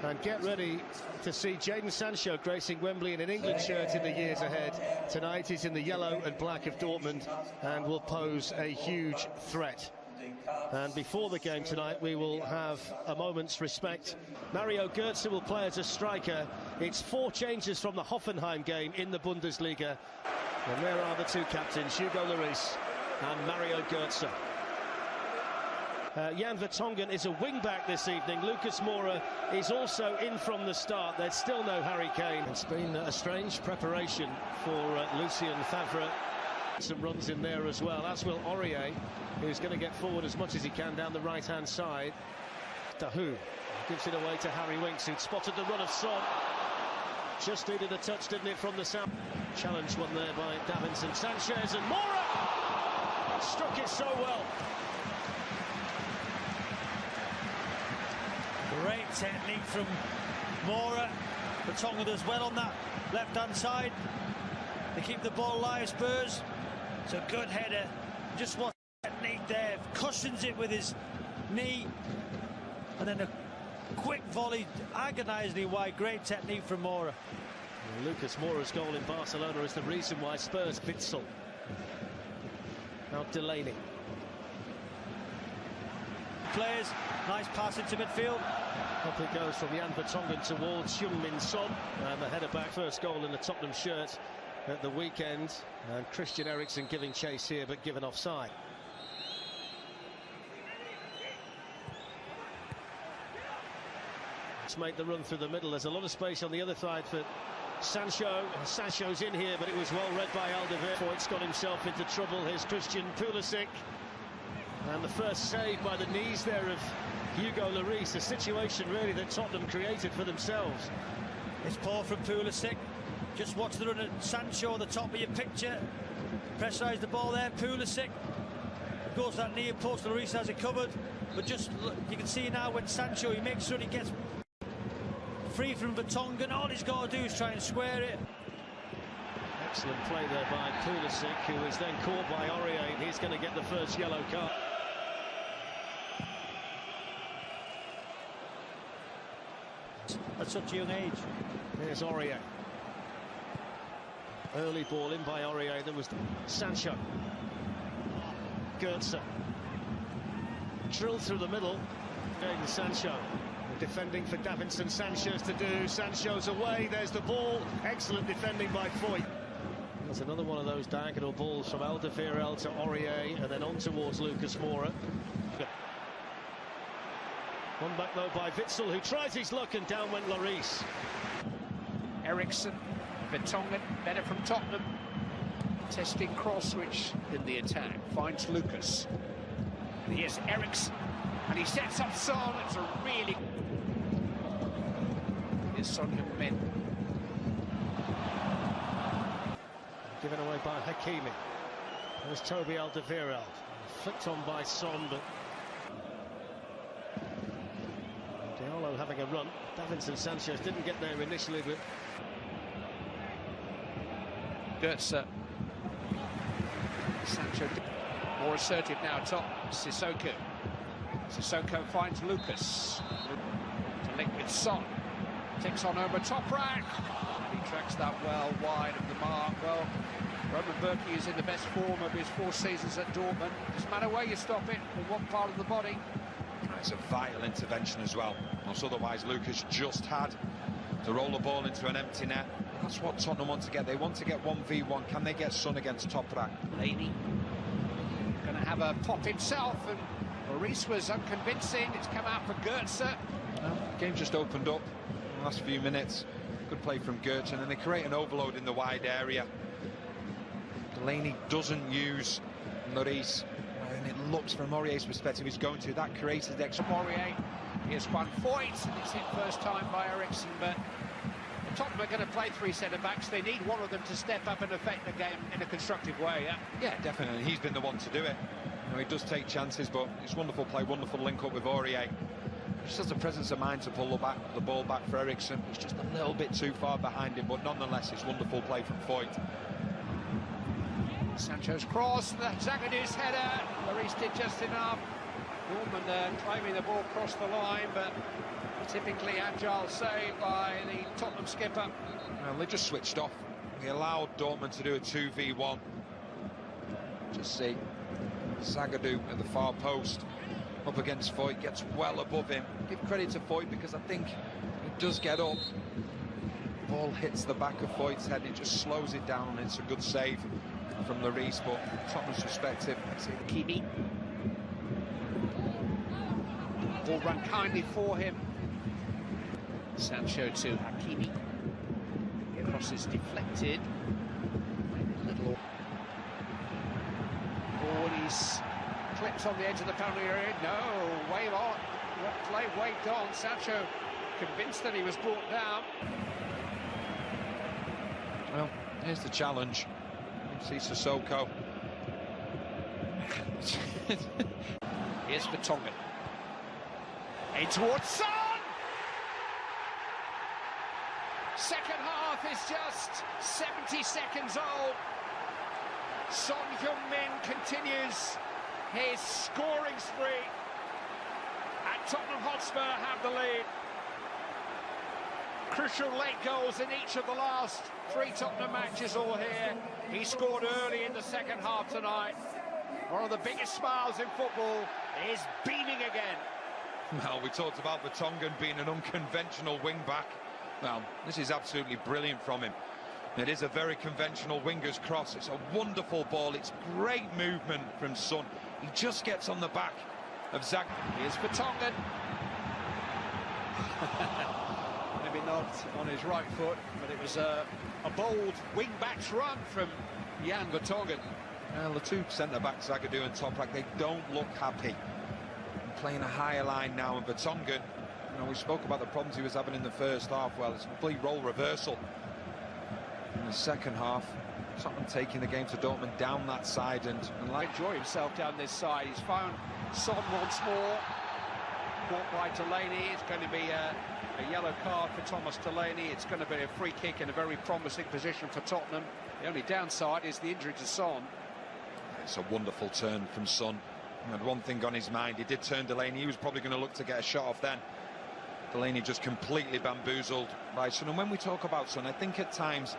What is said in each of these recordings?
And get ready to see Jadon Sancho gracing Wembley in an England shirt in the years ahead. Tonight he's in the yellow and black of Dortmund and will pose a huge threat. And before the game tonight, we will have a moment's respect. Mario Götze will play as a striker. It's 4 changes from the Hoffenheim game in the Bundesliga. And there are the 2 captains, Hugo Lloris and Mario Götze. Jan Vertonghen is a wing-back this evening. Lucas Moura is also in from the start. There's still no Harry Kane. It's been a strange preparation for Lucien Favre. Some runs in there as well, as will Aurier, who's going to get forward as much as he can down the right-hand side. Dahoud gives it away to Harry Winks, who'd spotted the run of Son. Just needed a touch, didn't it, from the south. Challenge one there by Davinson Sanchez, and Moura struck it so well. Great technique from Moura. Vertonghen does well on that left-hand side. They keep the ball alive, Spurs. It's a good header. Just watch the technique there. Cushions it with his knee. And then a quick volley, agonisingly wide. Great technique from Moura. Lucas Moura's goal in Barcelona is the reason why Spurs Witsel. Now Delaney. Players, nice pass into midfield. Up it goes from Jan Vertonghen towards Heung-min Son, and the header back. First goal in the Tottenham shirt at the weekend, and Christian Eriksen giving chase here but given offside. Let's make the run through the middle. There's a lot of space on the other side for Sancho. Sancho's in here, but it was well read by Alderweireld. Foyt's got himself into trouble. Here's Christian Pulisic. And the first save by the knees there of Hugo Lloris, a situation really that Tottenham created for themselves. It's poor from Pulisic. Just watch the run at Sancho, the top of your picture. Pressurise the ball there, Pulisic. Goes to that near post, Lloris has it covered. But just look, you can see now when Sancho, he makes sure he gets free from Vertonghen. All he's got to do is try and square it. Excellent play there by Pulisic, who was then caught by Aurier, and he's going to get the first yellow card. At such a young age. There's Aurier. Early ball in by Aurier. There was Sancho. Götze. Drilled through the middle. Jadon Sancho. Defending for Davinson Sanchez to do. Sancho's away. There's the ball. Excellent defending by Foyt. There's another one of those diagonal balls from Alderweireld to Aurier, and then on towards Lucas Moura. One back though by Witsel, who tries his luck, and down went Lloris. Eriksen, Vertonghen, better from Tottenham. Testing cross switch in the attack, finds Lucas. Here's Eriksen, and he sets up Son. It's a really... Here's Son Heung-min. Given away by Hakimi. There's Toby Alderweireld. Flicked on by Son, but Diallo having a run. Davinson Sanchez didn't get there initially, but Götze. Sancho more assertive now, top. Sissoko. Sissoko finds Lucas. To link with Son. Takes on over top rack. He tracks that well wide of the mark. Well, Roman Bürki is in the best form of his 4 seasons at Dortmund. Doesn't matter where you stop it, or what part of the body. It's a vital intervention as well. Because otherwise Lucas just had to roll the ball into an empty net. That's what Tottenham want to get. They want to get 1v1. Can they get Son against Toprak? Laney going to have a pop himself, and Lloris was unconvincing. It's come out for Götze. Game just opened up in the last few minutes. Good play from Götze, and then they create an overload in the wide area. Delaney doesn't use Lloris, and it looks from Aurier's perspective he's going to. That created the extra. Aurier. Here's one Foyt, and it's hit first time by Eriksen, but Tottenham are going to play 3 centre-backs. They need one of them to step up and affect the game in a constructive way, yeah? Yeah, definitely. He's been the one to do it. You know, he does take chances, but it's wonderful play, wonderful link-up with Aurier. Just has the presence of mind to pull the ball back for Eriksen. He's just a little bit too far behind him, but nonetheless, it's wonderful play from Foyt. Sancho's cross, Zagadu's header. Lloris did just enough. Dortmund claiming the ball crossed the line, but Typically agile save by the Tottenham skipper. Well, they just switched off. They allowed Dortmund to do a 2v1. Just see Zagadou at the far post up against Foyt, gets well above him. Give credit to Foyt because I think he does get up. Ball hits the back of Foyt's head, it just slows it down, and it's a good save from Lloris, but Tottenham's perspective. Hakimi. Ball run kindly for him. Sancho to Hakimi. Cross is deflected. Little. Oh, and he's clipped on the edge of the penalty area. No, wave on. Play waved on. Sancho convinced that he was brought down. Well, here's the challenge. You see Sissoko. Here's Vertonghen. In towards Son! Second half is just 70 seconds old. Son Heung-min continues his scoring spree. And Tottenham Hotspur have the lead. Crucial late goals in each of the last 3 Tottenham matches all here. He scored early in the second half tonight. One of the biggest smiles in football is beaming again. Well, we talked about Vertonghen being an unconventional wing-back. Well, this is absolutely brilliant from him. It is a very conventional winger's cross. It's a wonderful ball. It's great movement from Son. He just gets on the back of Zach. Here's Vertonghen. Maybe not on his right foot, but it was a bold wing-back's run from Jan Vertonghen. Well, the two centre-backs, Zagadou and Toprak, they don't look happy. Playing a higher line now, and Vertonghen, you know, we spoke about the problems he was having in the first half. Well, it's a complete role reversal in the second half. Tottenham taking the game to Dortmund down that side and like enjoy himself down this side. He's found Son once more. Caught by Delaney. It's going to be a yellow card for Thomas Delaney. It's going to be a free kick in a very promising position for Tottenham. The only downside is the injury to Son. It's a wonderful turn from Son. He had one thing on his mind. He did turn Delaney. He was probably going to look to get a shot off then. Delaney just completely bamboozled by Son. And when we talk about Son, I think at times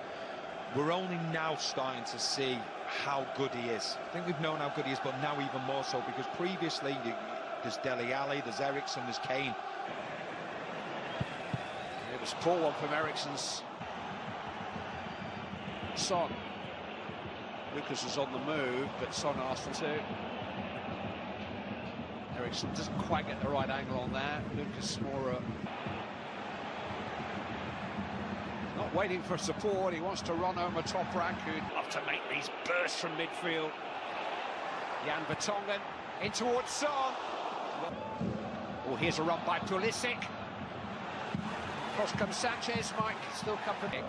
we're only now starting to see how good he is. I think we've known how good he is, but now even more so, because previously there's Dele Alli, there's Eriksen, there's Kane. It was poor one from Eriksen's Son. Lucas was on the move, but Son asked him to. Eriksen doesn't quite get the right angle on that. Lucas Moura not waiting for support. He wants to run over Toprak, who'd love to make these bursts from midfield. Jan Vertonghen in towards Son. Oh, here's a run by Pulisic. Cross comes Sanchez. Mike still come for Nick.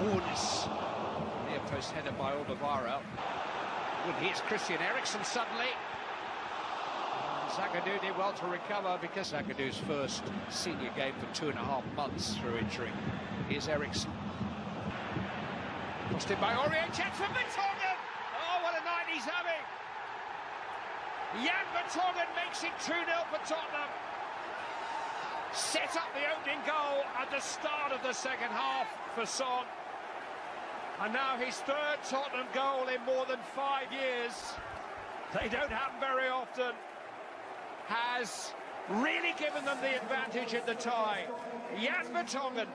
Ornis. Near post header by Alderweireld. Well, here's Christian Eriksen suddenly. Zagadou did well to recover because Zagadou's first senior game for 2.5 months through injury. Here's Eriksen. Crossed in by Aurier, chance for Vertonghen! Oh, what a night he's having! Jan Vertonghen makes it 2-0 for Tottenham. Set up the opening goal at the start of the second half for Son. And now his third Tottenham goal in more than 5 years. They don't happen very often. Has really given them the advantage at the tie. Jan Vertonghen.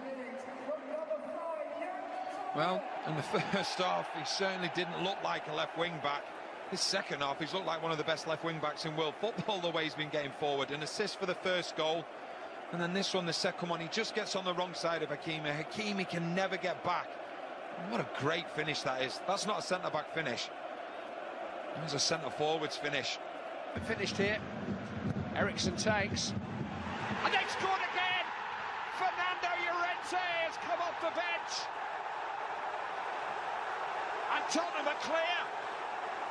Well, in the first half, he certainly didn't look like a left wing-back. His second half, he's looked like one of the best left wing-backs in world football, the way he's been getting forward. An assist for the first goal. And then this one, the second one, he just gets on the wrong side of Hakimi. Hakimi can never get back. What a great finish that is. That's not a centre-back finish. It's a centre-forwards finish. Finished here. Eriksen takes. And they scored again! Fernando Llorente has come off the bench. And Tottenham are clear.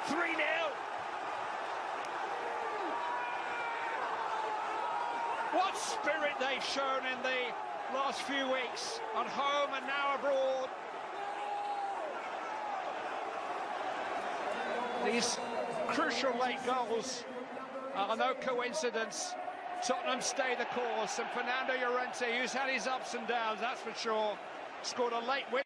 3-0. What spirit they've shown in the last few weeks, at home and now abroad. These crucial late goals are no coincidence. Tottenham stay the course, and Fernando Llorente, who's had his ups and downs, that's for sure, scored a late win.